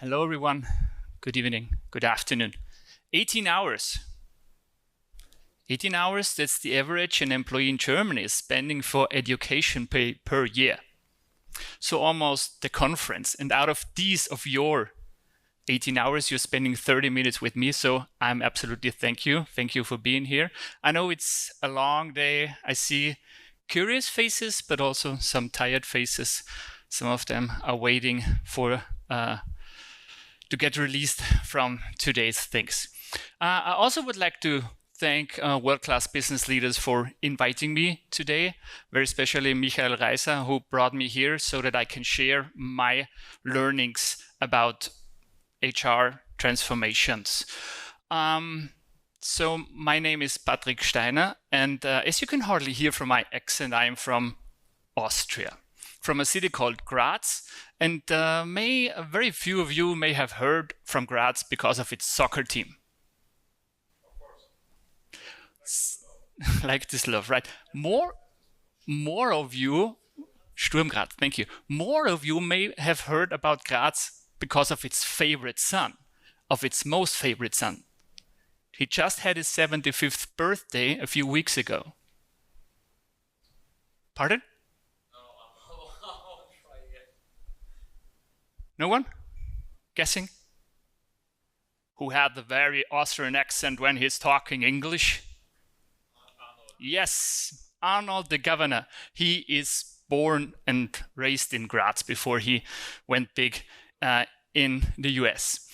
Hello, everyone. Good evening. Good afternoon. 18 hours. 18 hours, that's the average an employee in Germany is spending for education pay per year. So almost the conference. And out of these of your 18 hours, you're spending 30 minutes with me. So I'm absolutely thank you. Thank you for being here. I know it's a long day. I see curious faces, but also some tired faces. Some of them are waiting for to get released from today's things. I also would like to thank world-class business leaders for inviting me today, very especially Michael Reiser, who brought me here so that I can share my learnings about HR transformations. So my name is Patrik Steiner, and as you can hardly hear from my accent, I am from Austria, from a city called Graz, and very few of you may have heard from Graz because of its soccer team. Of course. Like this love, right? More of you, Sturm Graz, thank you. More of you may have heard about Graz because of its favorite son, of its most favorite son. He just had his 75th birthday a few weeks ago. Pardon? No one? Guessing? Who had the very Austrian accent when he's talking English? Arnold. Yes, Arnold the governor. He is born and raised in Graz before he went big in the US.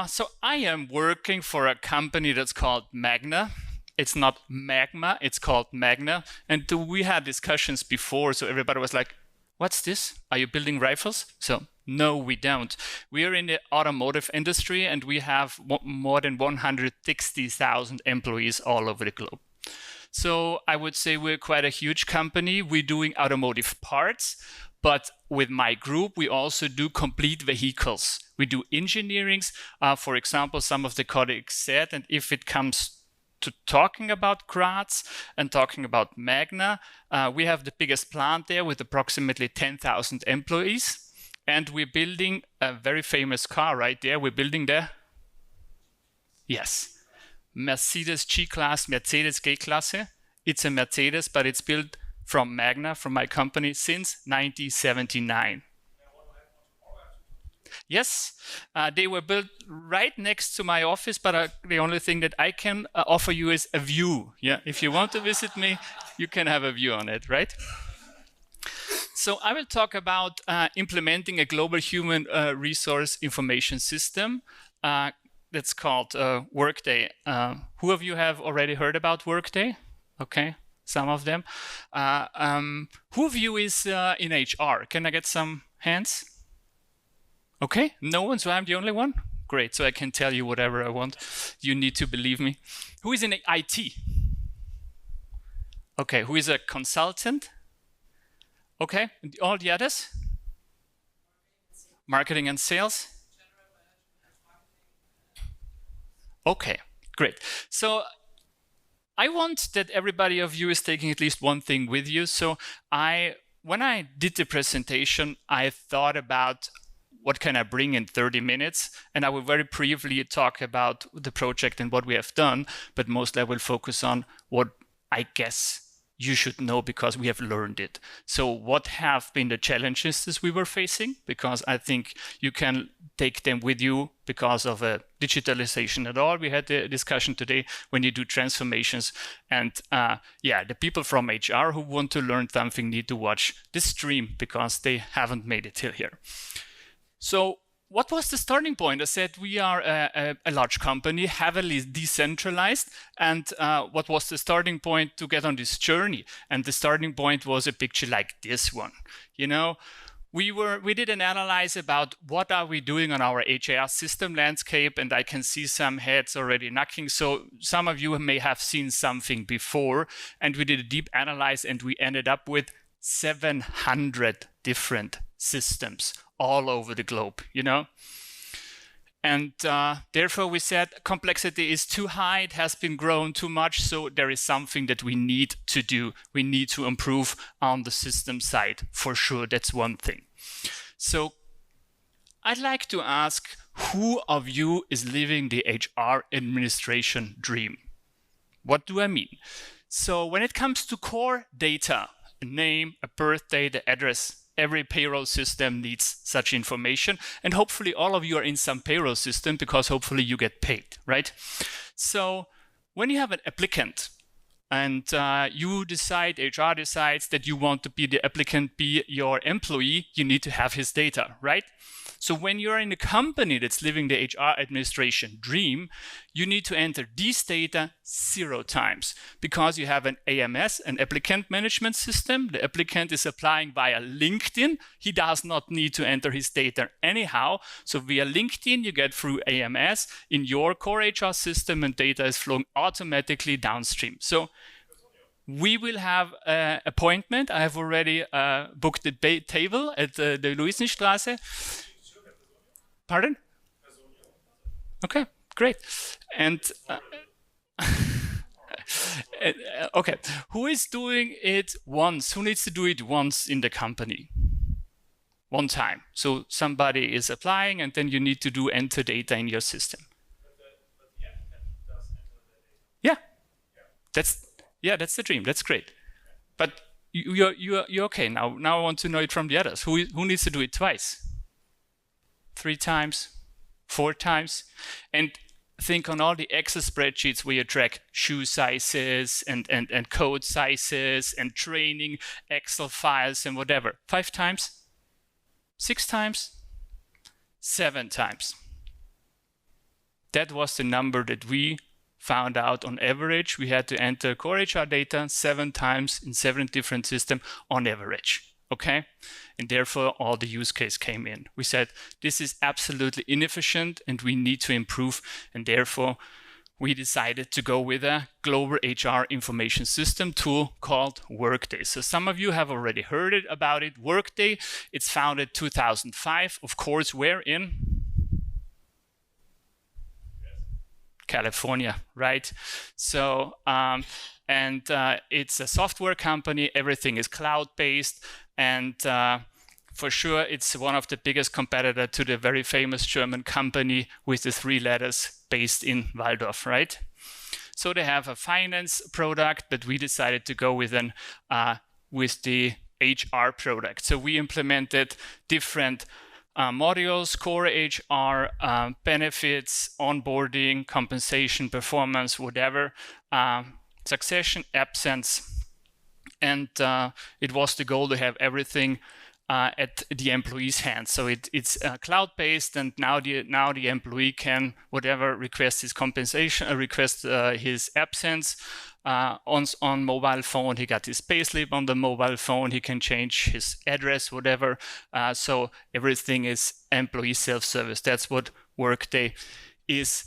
So I am working for a company that's called Magna. It's not Magma, it's called Magna. And we had discussions before, so everybody was like, what's this? Are you building rifles? So no, we don't. We are in the automotive industry and we have more than 160,000 employees all over the globe. So I would say we're quite a huge company. We're doing automotive parts, but with my group, we also do complete vehicles. We do engineerings. For example, some of the colleagues said, and if it comes to talking about Graz and talking about Magna, we have the biggest plant there with approximately 10,000 employees. And we're building a very famous car right there. We're building the, yes, Mercedes G-Class, Mercedes G-Klasse. It's a Mercedes, but it's built from Magna, from my company, since 1979. Yes, they were built right next to my office, but the only thing that I can offer you is a view. Yeah, if you want to visit me, you can have a view on it, right? So I will talk about implementing a global human resource information system that's called Workday. Who of you have already heard about Workday? Okay, some of them. Who of you is in HR? Can I get some hands? Okay, no one, so I'm the only one? Great, so I can tell you whatever I want. You need to believe me. Who is in IT? Okay, who is a consultant? Okay, and all the others? Marketing and sales? Okay, great. So I want that everybody of you is taking at least one thing with you. So when I did the presentation, I thought about what can I bring in 30 minutes? And I will very briefly talk about the project and what we have done, but mostly I will focus on what I guess you should know because we have learned it. So what have been the challenges that we were facing? Because I think you can take them with you because of digitalization at all. We had the discussion today when you do transformations. And the people from HR who want to learn something need to watch this stream because they haven't made it till here. So what was the starting point? I said we are a large company, heavily decentralized. And what was the starting point to get on this journey? And the starting point was a picture like this one. You know, we did an analysis about what are we doing on our HR system landscape, and I can see some heads already knocking. So some of you may have seen something before, and we did a deep analysis, and we ended up with 700 different systems all over the globe, you know? And therefore we said complexity is too high, it has been grown too much, so there is something that we need to do. We need to improve on the system side, for sure, that's one thing. So I'd like to ask, who of you is living the HR administration dream? What do I mean? So when it comes to core data, a name, a birthday, the address, every payroll system needs such information. And hopefully all of you are in some payroll system because hopefully you get paid, right? So when you have an applicant and you decide, HR decides that you want to be the applicant, be your employee, you need to have his data, right? So when you're in a company that's living the HR administration dream, you need to enter these data 0 times because you have an AMS, an applicant management system. The applicant is applying via LinkedIn. He does not need to enter his data anyhow. So via LinkedIn, you get through AMS in your core HR system and data is flowing automatically downstream. So we will have an appointment. I have already booked the table at the Luisenstraße. Pardon? Okay, great. And okay, who is doing it once? Who needs to do it once in the company? One time. So somebody is applying and then you need to enter data in your system. Yeah, that's the dream. That's great. But you're okay now. Now I want to know it from the others. Who needs to do it twice? 3 times, 4 times, and think on all the Excel spreadsheets where you track shoe sizes and code sizes and training Excel files and whatever. 5 times, 6 times, 7 times. That was the number that we found out on average. We had to enter core HR data 7 times in 7 different systems on average. Okay, and therefore all the use case came in. We said this is absolutely inefficient and we need to improve, and therefore we decided to go with a global HR information system tool called Workday. So some of you have already heard about it. Workday, it's founded 2005. Of course, where in? California, right? So it's a software company. Everything is cloud-based. And for sure, it's one of the biggest competitor to the very famous German company with the 3 letters based in Waldorf, right? So they have a finance product, but we decided to go with the HR product. So we implemented different modules, core HR, benefits, onboarding, compensation, performance, whatever, succession, absence. And it was the goal to have everything at the employee's hands. So it's cloud-based, and now the employee can whatever request his compensation, request his absence on mobile phone. He got his payslip on the mobile phone. He can change his address, whatever. So everything is employee self-service. That's what Workday is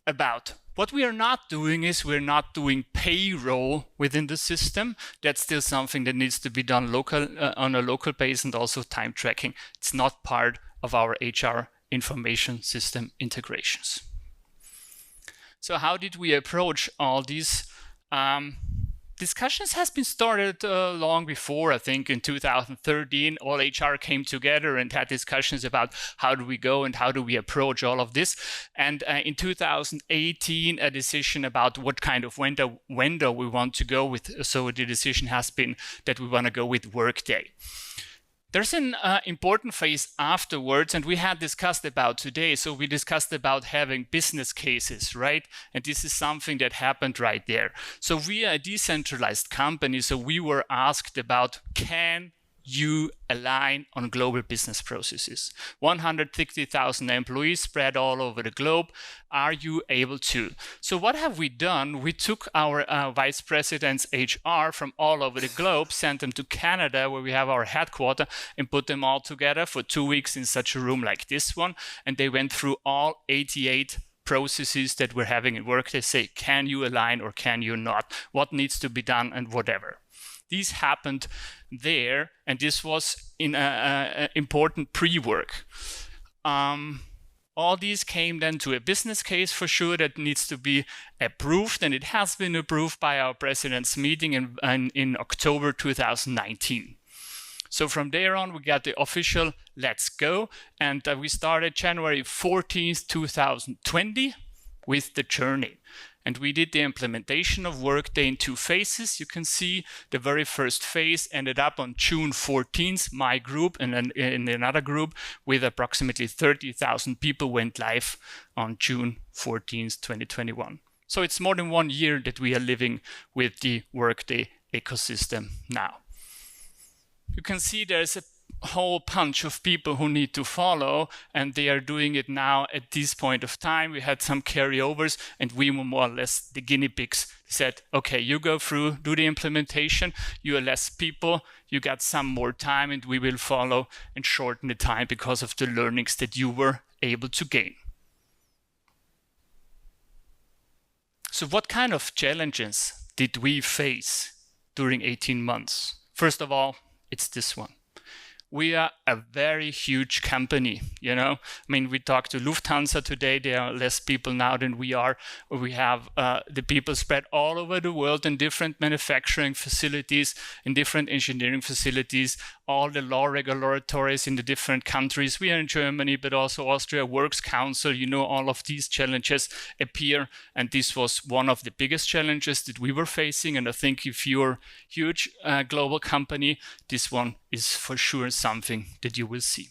about. What we are not doing is we're not doing payroll within the system. That's still something that needs to be done on a local base, and also time tracking. It's not part of our HR information system integrations. So how did we approach all these discussions? Has been started long before. I think in 2013, all HR came together and had discussions about how do we go and how do we approach all of this. And in 2018, a decision about what kind of vendor we want to go with. So the decision has been that we want to go with Workday. There's an important phase afterwards, and we had discussed about today. So we discussed about having business cases, right? And this is something that happened right there. So we are a decentralized company, so we were asked about, can you align on global business processes? 160,000 employees spread all over the globe. Are you able to? So what have we done? We took our vice presidents HR from all over the globe, sent them to Canada where we have our headquarters, and put them all together for 2 weeks in such a room like this one. And they went through all 88 processes that we're having at work. They say, can you align or can you not? What needs to be done and whatever. These happened there, and this was in important pre-work. All these came then to a business case for sure that needs to be approved, and it has been approved by our president's meeting in October 2019. So from there on, we got the official let's go. And we started January 14th, 2020 with the journey. And we did the implementation of Workday in 2 phases. You can see the very first phase ended up on June 14th, my group, and then in another group with approximately 30,000 people went live on June 14th, 2021. So it's more than 1 year that we are living with the Workday ecosystem now. You can see there's a whole bunch of people who need to follow, and they are doing it now at this point of time. We had some carryovers, and we were more or less the guinea pigs. Said, okay, you go through, do the implementation, you are less people, you got some more time, and we will follow and shorten the time because of the learnings that you were able to gain. So what kind of challenges did we face during 18 months? First of all, it's this one. We are a very huge company, you know. I mean, we talked to Lufthansa today. There are less people now than we are. We have the people spread all over the world in different manufacturing facilities, in different engineering facilities, all the law regulatories in the different countries. We are in Germany, but also Austria Works Council. You know, all of these challenges appear. And this was one of the biggest challenges that we were facing. And I think if you're a huge global company, this one is for sure something that you will see.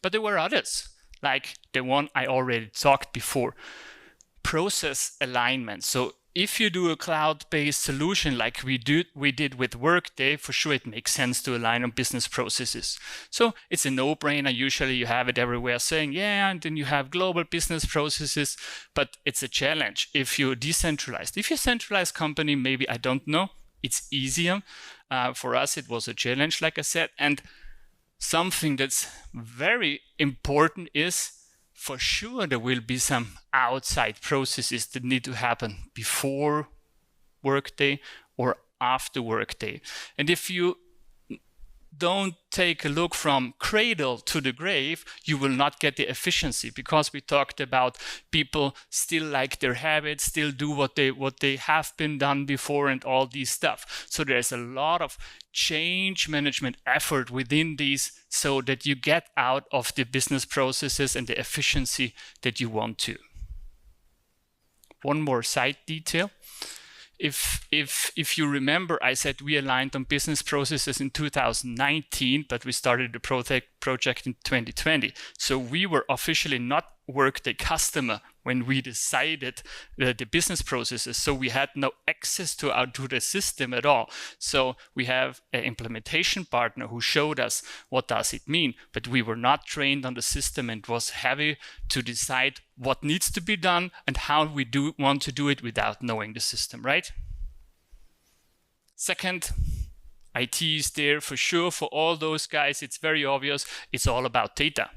But there were others, like the one I already talked before, process alignment. So if you do a cloud-based solution like we did with Workday, for sure it makes sense to align on business processes. So it's a no-brainer. Usually you have it everywhere saying, yeah, and then you have global business processes, but it's a challenge if you're decentralized. If you're a centralized company, maybe, I don't know, it's easier. For us, it was a challenge, like I said. And something that's very important is, for sure, there will be some outside processes that need to happen before Workday or after Workday. And if you don't take a look from cradle to the grave, you will not get the efficiency, because we talked about people still like their habits, still do what they have been done before and all these stuff. So there's a lot of change management effort within these so that you get out of the business processes and the efficiency that you want to. One more side detail. If you remember, I said we aligned on business processes in 2019, but we started the project in 2020. So we were officially not Workday customer when we decided the business processes. So we had no access to the system at all. So we have an implementation partner who showed us what does it mean, but we were not trained on the system, and it was heavy to decide what needs to be done and how we want to do it without knowing the system, right? Second, IT is there for sure. For all those guys, it's very obvious. It's all about data.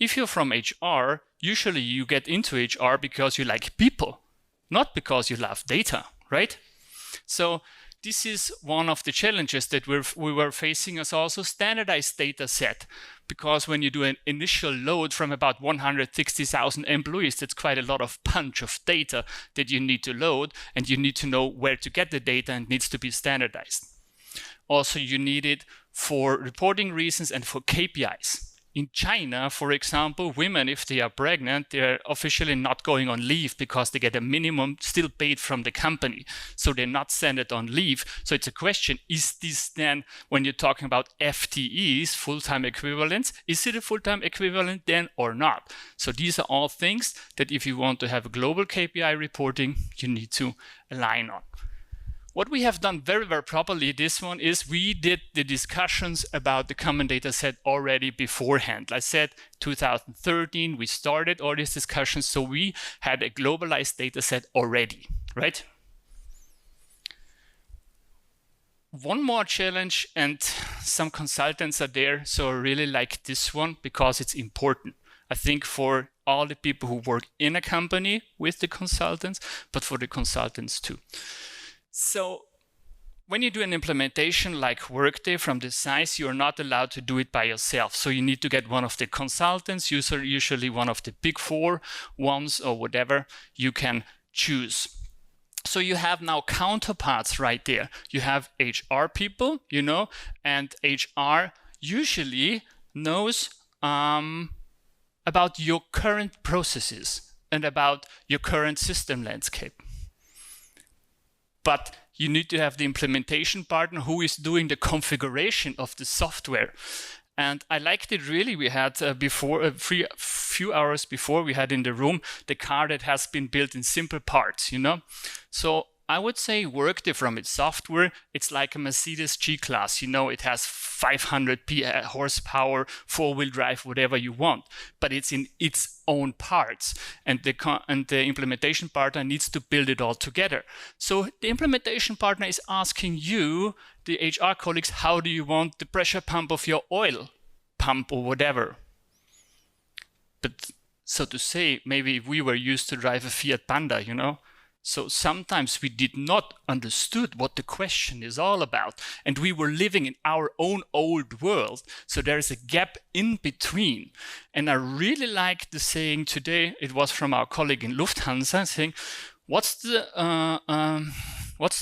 If you're from HR, usually you get into HR because you like people, not because you love data, right? So this is one of the challenges that we were facing, as also standardized data set. Because when you do an initial load from about 160,000 employees, that's quite a lot of punch of data that you need to load, and you need to know where to get the data, and it needs to be standardized. Also, you need it for reporting reasons and for KPIs. In China, for example, women, if they are pregnant, they're officially not going on leave because they get a minimum still paid from the company. So they're not sent it on leave. So it's a question, is this then, when you're talking about FTEs, full-time equivalents, is it a full-time equivalent then or not? So these are all things that if you want to have a global KPI reporting, you need to align on. What we have done very, very properly, this one, is we did the discussions about the common data set already beforehand. I said 2013, we started all these discussions, so we had a globalized data set already, right? One more challenge, and some consultants are there, so I really like this one because it's important. I think for all the people who work in a company with the consultants, but for the consultants too. So when you do an implementation like Workday from this size, you're not allowed to do it by yourself. So you need to get one of the consultants, usually one of the big four ones or whatever you can choose. So you have now counterparts right there. You have HR people, you know, and HR usually knows about your current processes and about your current system landscape. But you need to have the implementation partner who is doing the configuration of the software. And I liked it really. We had before, few hours before, we had in the room the car that has been built in simple parts, you know? So I would say Workday from its software, it's like a Mercedes G-Class, you know, it has 500 horsepower, four-wheel drive, whatever you want, but it's in its own parts, and the implementation partner needs to build it all together. So the implementation partner is asking you, the HR colleagues, how do you want the pressure pump of your oil pump or whatever? But so to say, maybe we were used to drive a Fiat Panda, you know? So sometimes we did not understood what the question is all about, and we were living in our own old world. So there is a gap in between. And I really like the saying today, it was from our colleague in Lufthansa, saying, what's the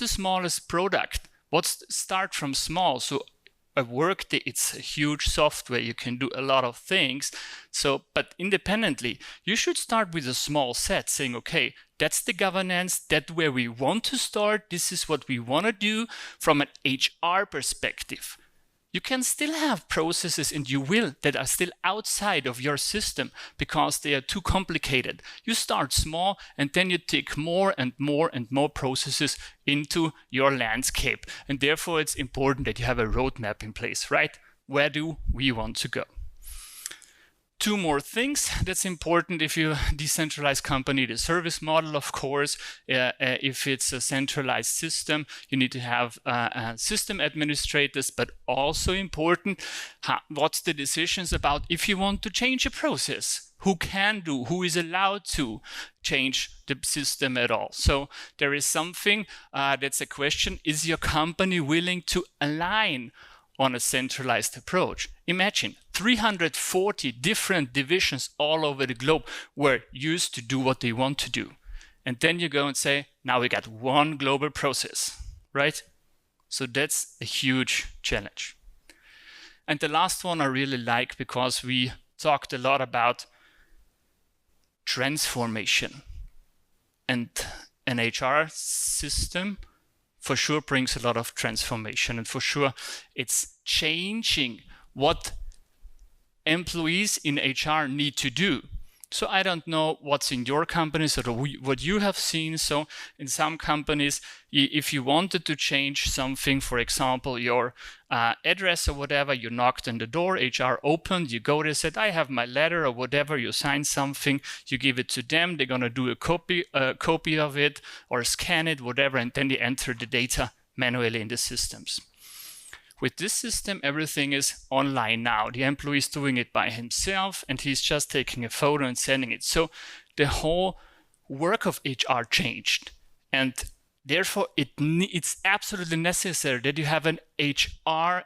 smallest product? Start from small. So a Workday, it's a huge software. You can do a lot of things. So, but independently, you should start with a small set, saying, okay, that's the governance, that's where we want to start. This is what we want to do from an HR perspective. You can still have processes, and you will, that are still outside of your system because they are too complicated. You start small, and then you take more and more and more processes into your landscape. And therefore, it's important that you have a roadmap in place, right? Where do we want to go? Two more things that's important if you decentralize company, the service model, of course. If it's a centralized system, you need to have system administrators, but also important, what's the decisions about if you want to change a process? Who can do, who is allowed to change the system at all? So there is something that's a question, is your company willing to align on a centralized approach? Imagine 340 different divisions all over the globe were used to do what they want to do. And then you go and say, now we got one global process, right? So that's a huge challenge. And the last one I really like, because we talked a lot about transformation. And an HR system for sure brings a lot of transformation, and for sure it's changing what employees in HR need to do. So I don't know what's in your companies or what you have seen. So in some companies, if you wanted to change something, for example, your address or whatever, you knocked on the door, HR opened, you go there, said, I have my letter or whatever, you sign something, you give it to them, they're going to do a copy of it or scan it, whatever, and then they enter the data manually in the systems. With this system, everything is online now. The employee is doing it by himself, and he's just taking a photo and sending it. So the whole work of HR changed. And therefore, it's absolutely necessary that you have an HR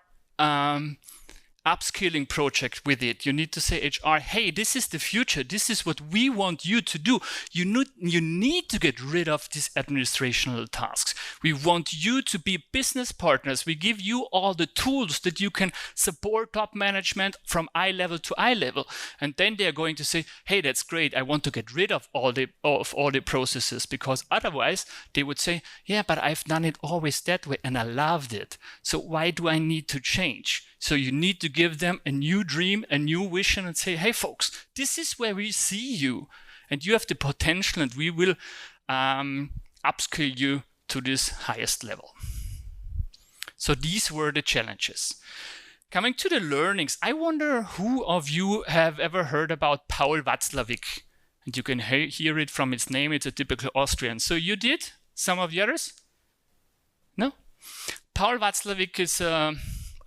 upskilling project with it. You need to say HR, hey, this is the future. This is what we want you to do. You need to get rid of these administrational tasks. We want you to be business partners. We give you all the tools that you can support top management from eye level to eye level. And then they're going to say, hey, that's great. I want to get rid of all the processes, because otherwise they would say, yeah, but I've done it always that way and I loved it. So why do I need to change? So you need to give them a new dream, a new vision, and say, hey, folks, this is where we see you. And you have the potential, and we will upskill you to this highest level. So these were the challenges. Coming to the learnings, I wonder who of you have ever heard about Paul Watzlawick? And you can hear it from its name. It's a typical Austrian. So you did? Some of the others? No? Paul Watzlawick is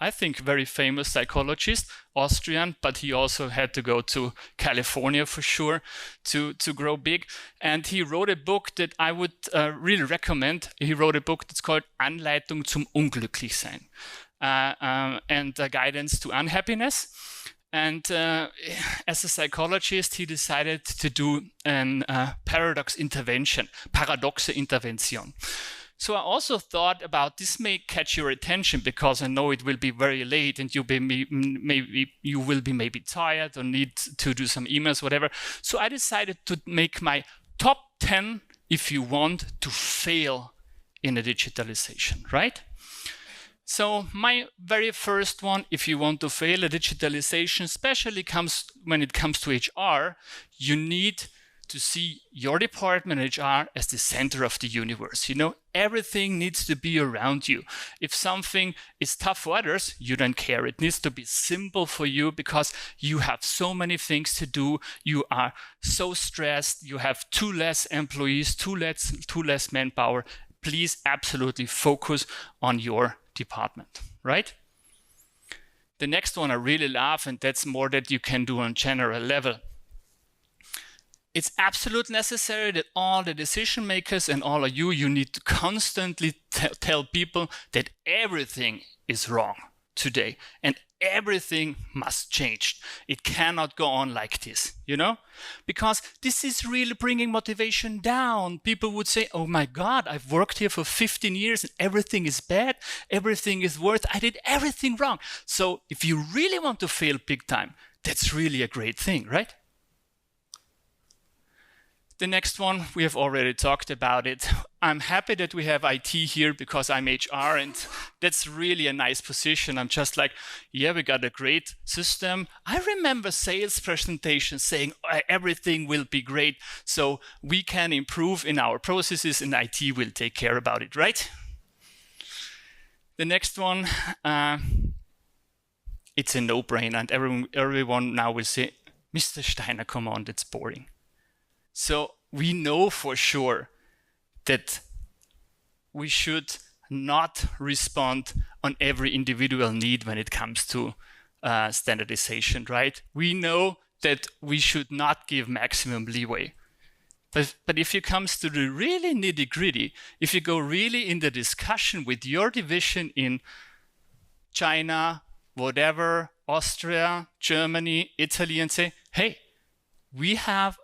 I think, very famous psychologist, Austrian, but he also had to go to California for sure to grow big. And he wrote a book that I would really recommend. He wrote a book that's called Anleitung zum Unglücklichsein, and Guidance to Unhappiness. And as a psychologist, he decided to do an paradoxe intervention. So I also thought about this may catch your attention because I know it will be very late and you will be maybe tired or need to do some emails, whatever. So I decided to make my top 10 if you want to fail in a digitalization, right? So my very first one, if you want to fail a digitalization, especially when it comes to HR, you need to see your department HR as the center of the universe. You know, everything needs to be around you. If something is tough for others, you don't care. It needs to be simple for you because you have so many things to do. You are so stressed. You have too less employees, too less manpower. Please absolutely focus on your department, right? The next one I really love, and that's more that you can do on general level. It's absolutely necessary that all the decision makers and all of you need to constantly tell people that everything is wrong today and everything must change. It cannot go on like this, you know? Because this is really bringing motivation down. People would say, oh my God, I've worked here for 15 years and everything is bad, everything is worse, I did everything wrong. So if you really want to fail big time, that's really a great thing, right? The next one, we have already talked about it. I'm happy that we have IT here because I'm HR and that's really a nice position. I'm just like, yeah, we got a great system. I remember sales presentations saying everything will be great, so we can improve in our processes and IT will take care about it, right? The next one, it's a no-brainer and everyone now will say, Mr. Steiner, come on, that's boring. So we know for sure that we should not respond on every individual need when it comes to standardization, right? We know that we should not give maximum leeway. But if it comes to the really nitty-gritty, if you go really in the discussion with your division in China, whatever, Austria, Germany, Italy, and say, hey, we have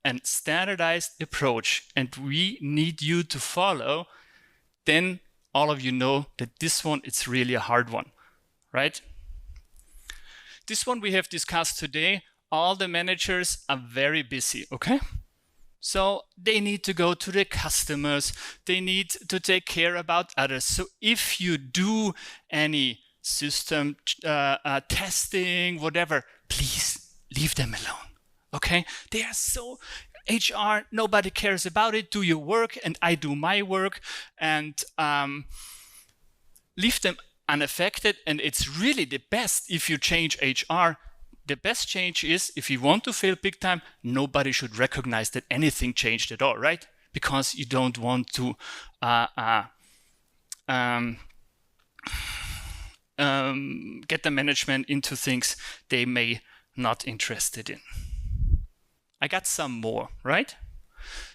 a standardized approach and we need you to follow, then all of you know that this one is really a hard one, right? This one we have discussed today. All the managers are very busy, okay? So they need to go to the customers. They need to take care about others. So if you do any system testing, whatever, please leave them alone. Okay, they are so HR, nobody cares about it. Do your work and I do my work and leave them unaffected. And it's really the best if you change HR. The best change is if you want to fail big time, nobody should recognize that anything changed at all, right? Because you don't want to get the management into things they may not interested in. I got some more, right?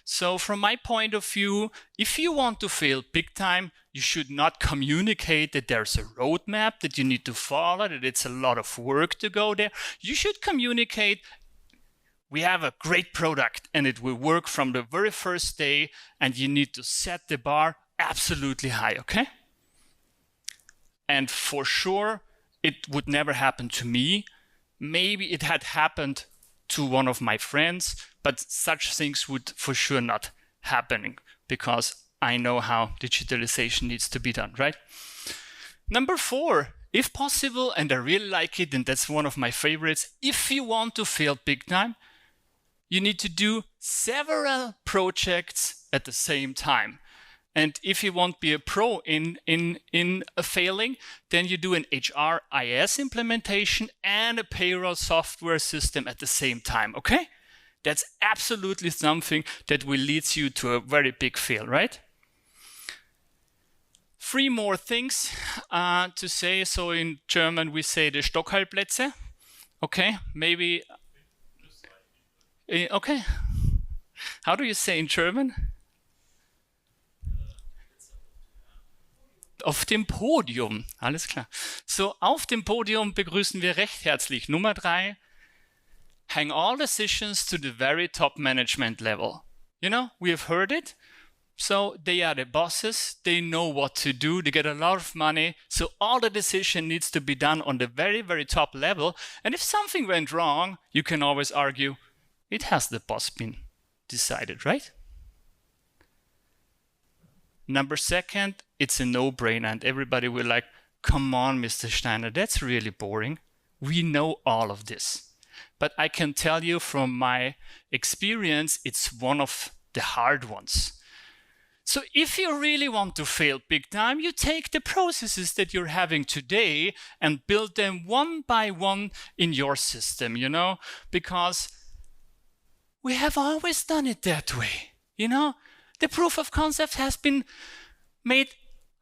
So from my point of view, if you want to fail big time, you should not communicate that there's a roadmap that you need to follow, that it's a lot of work to go there. You should communicate, we have a great product and it will work from the very first day and you need to set the bar absolutely high, okay? And for sure, it would never happen to me. Maybe it had happened to one of my friends, but such things would for sure not happening because I know how digitalization needs to be done, right? Number 4, if possible, and I really like it, and that's one of my favorites, if you want to fail big time, you need to do several projects at the same time. And if you want to be a pro in a failing, then you do an HRIS implementation and a payroll software system at the same time, okay? That's absolutely something that will lead you to a very big fail, right? 3 more things to say. So in German, we say the Stockhaltplätze. Okay, maybe. Okay. How do you say in German? Auf dem Podium, alles klar. So, auf dem Podium begrüßen wir recht herzlich. Nummer 3, hang all decisions to the very top management level. You know, we have heard it. So they are the bosses, they know what to do, they get a lot of money, so all the decision needs to be done on the very, very top level. And if something went wrong, you can always argue, it has the boss been decided, right? Number second, it's a no-brainer, and everybody will like, come on, Mr. Steiner, that's really boring. We know all of this. But I can tell you from my experience, it's one of the hard ones. So if you really want to fail big time, you take the processes that you're having today and build them one by one in your system, you know, because we have always done it that way, you know. The proof of concept has been made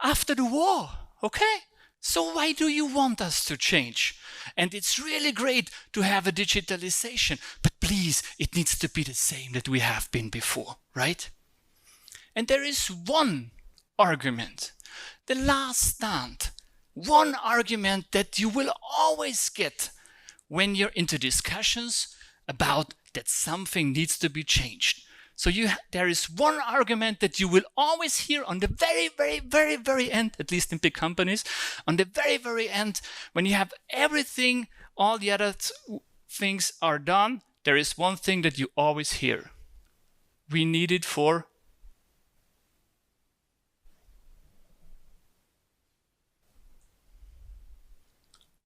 after the war, okay? So why do you want us to change? And it's really great to have a digitalization, but please, it needs to be the same that we have been before, right? And there is one argument, the last stand, one argument that you will always get when you're into discussions about that something needs to be changed. So there is one argument that you will always hear on the very, very, very, very end, at least in big companies, on the very, very end, when you have everything, all the other things are done, there is one thing that you always hear. We need it for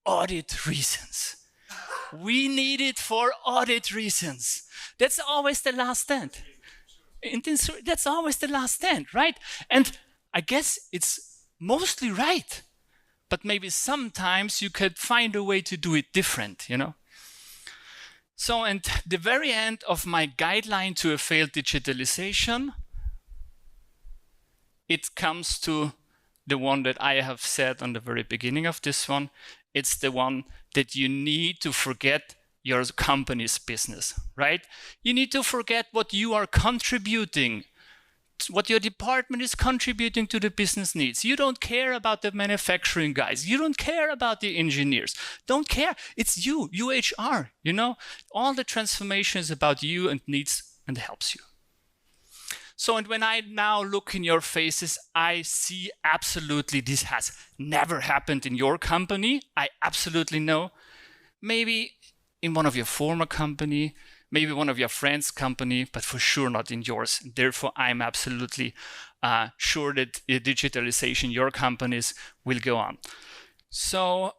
audit reasons. We need it for audit reasons. That's always the last stand. That's always the last stand, right? And I guess it's mostly right. But maybe sometimes you could find a way to do it different, you know? So, and the very end of my guideline to a failed digitalization, it comes to the one that I have said on the very beginning of this one. It's the one that you need to forget your company's business, right? You need to forget what you are contributing, what your department is contributing to the business needs. You don't care about the manufacturing guys. You don't care about the engineers. Don't care. It's you, HR, you know? All the transformation is about you and needs and helps you. So, and when I now look in your faces, I see absolutely this has never happened in your company. I absolutely know. Maybe in one of your former company, maybe one of your friends' company, but for sure not in yours. Therefore, I'm absolutely sure that the digitalization in your companies will go on. So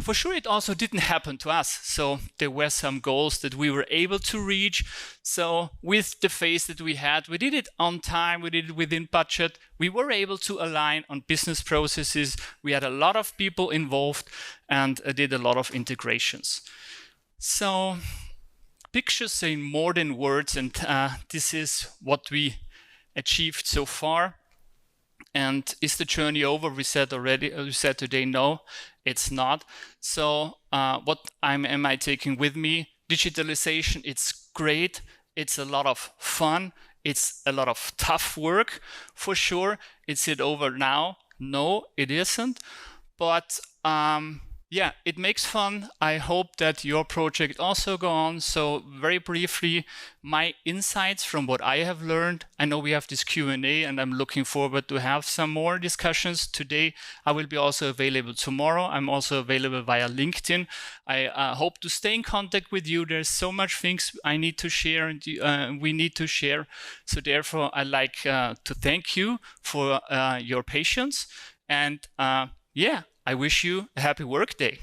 for sure, it also didn't happen to us. So there were some goals that we were able to reach. So with the phase that we had, we did it on time, we did it within budget. We were able to align on business processes. We had a lot of people involved and did a lot of integrations. So pictures say more than words, and this is what we achieved so far. And is the journey over? We said today, no, it's not. So what am I taking with me? Digitalization, it's great. It's a lot of fun. It's a lot of tough work, for sure. Is it over now? No, it isn't. But yeah, it makes fun. I hope that your project also go on. So very briefly, my insights from what I have learned. I know we have this Q&A and I'm looking forward to have some more discussions today. I will be also available tomorrow. I'm also available via LinkedIn. I hope to stay in contact with you. There's so much things I need to share and we need to share. So therefore, I'd like to thank you for your patience and yeah, I wish you a happy Workday.